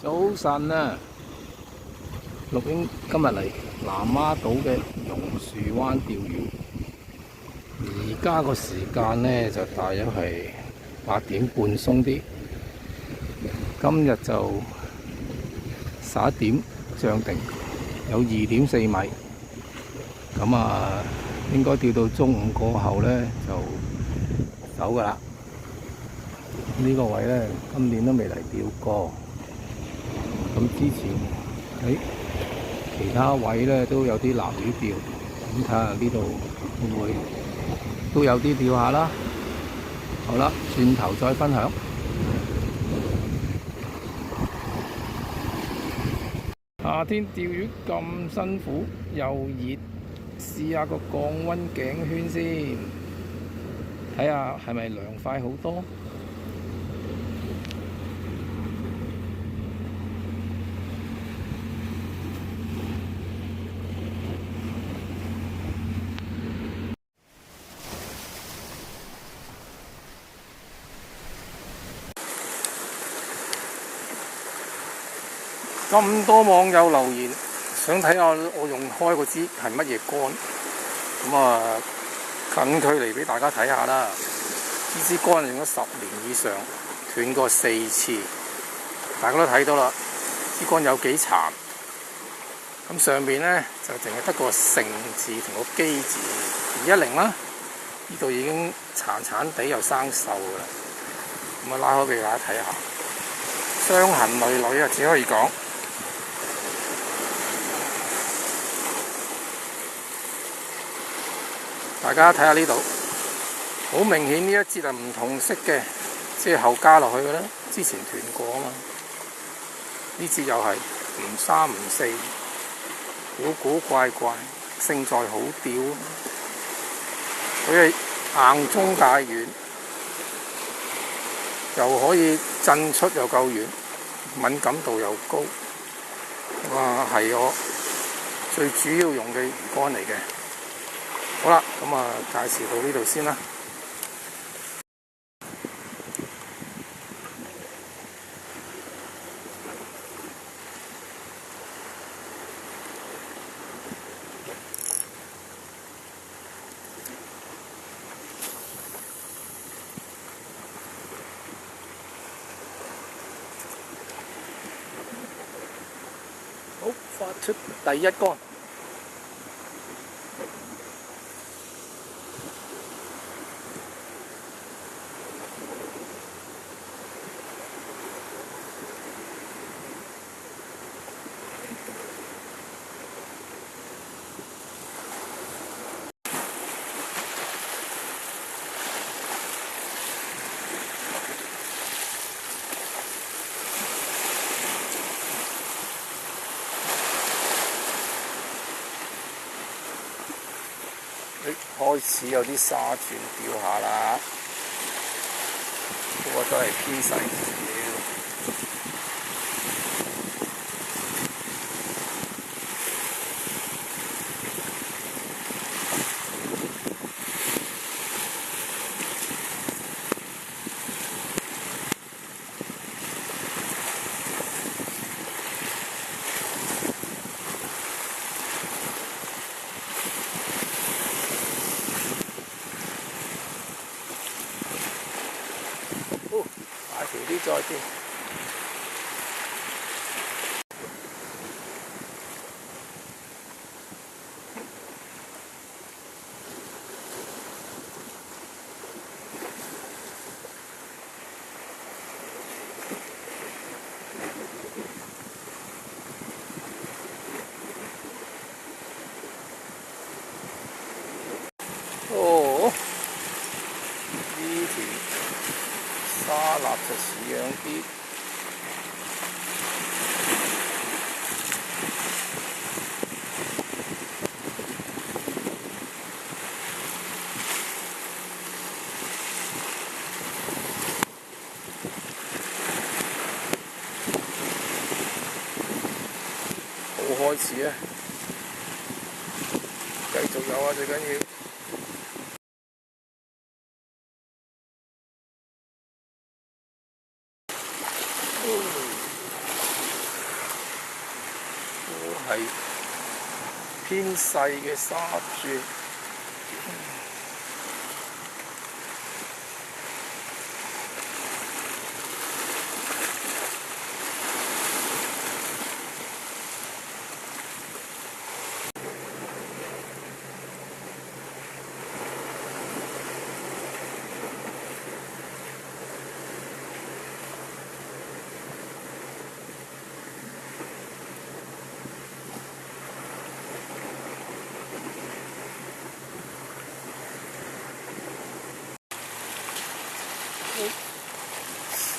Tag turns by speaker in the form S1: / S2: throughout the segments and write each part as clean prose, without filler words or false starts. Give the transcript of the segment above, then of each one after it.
S1: 早晨啊，錄影今日嚟南丫島嘅榕樹灣釣魚。而家個時間呢，就大約係8點半鬆啲。今日就11點漲定，有2.4米。咁啊，應該釣到中午過後呢，就走㗎喇。呢個位呢，今年都未嚟釣過。咁之前喺其他位咧都有啲南魚釣，咁睇下呢度會唔會都有啲釣下啦。好啦，轉頭再分享。夏天釣魚咁辛苦又熱，試下個降溫頸圈先，睇下係咪涼快好多。咁多網友留言，想睇下我用開嗰支係乜嘢竿，咁啊近距離俾大家睇下啦。呢支竿用咗10年以上，斷過4次，大家都睇到啦。支竿有幾殘，咁上面咧就淨係得個成字同個機字，210啦。呢度已經殘殘地又生鏽噶啦，咁啊拉開俾大家睇下，傷痕累累啊，只可以講。大家睇下呢度，好明顯呢一節係唔同色嘅，即係後加落去嘅啦。之前斷過啊嘛，呢節又係唔3唔4，古古怪怪，勝在好釣。佢係硬中帶遠，又可以震出又夠遠，敏感度又高。哇，係我最主要用嘅魚竿嚟嘅。好啦，咁啊介紹到呢度先啦。好，發出第一竿。開始有啲沙轉釣下啦，不過都係偏細少少。大條啲再啲。哦，呢條沙臘就似樣啲。好開始啊！繼續有啊，最緊要。係偏細嘅沙磚。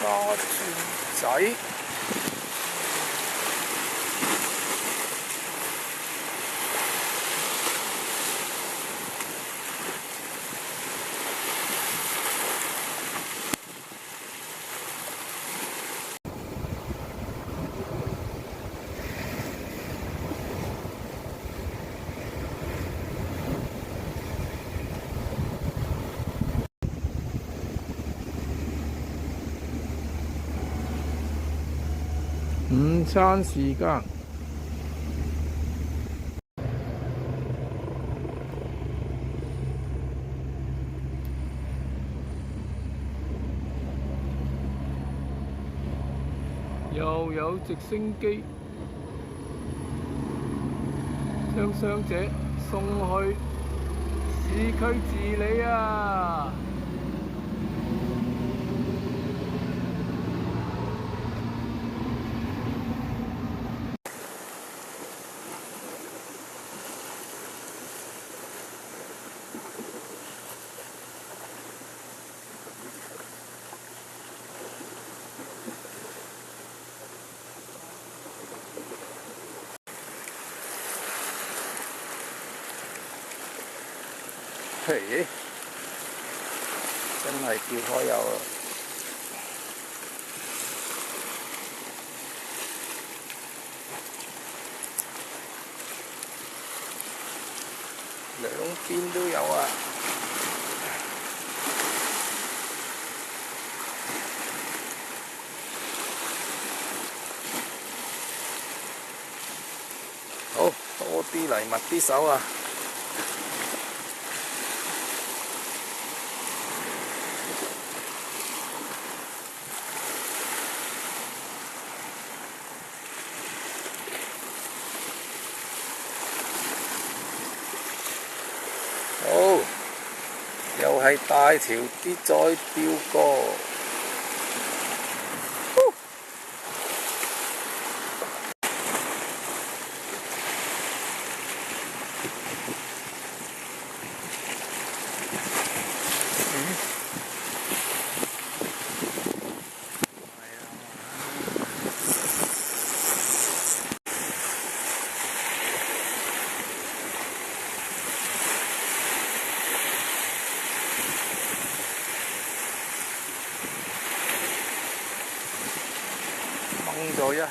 S1: 沙磚仔，午餐時間。又有直升機將傷者送去市區治理啊！嘿，真係叫開有啊！兩邊都有啊！好，多啲嚟密啲手啊！好，又係大條啲，再釣過。掹咗一下。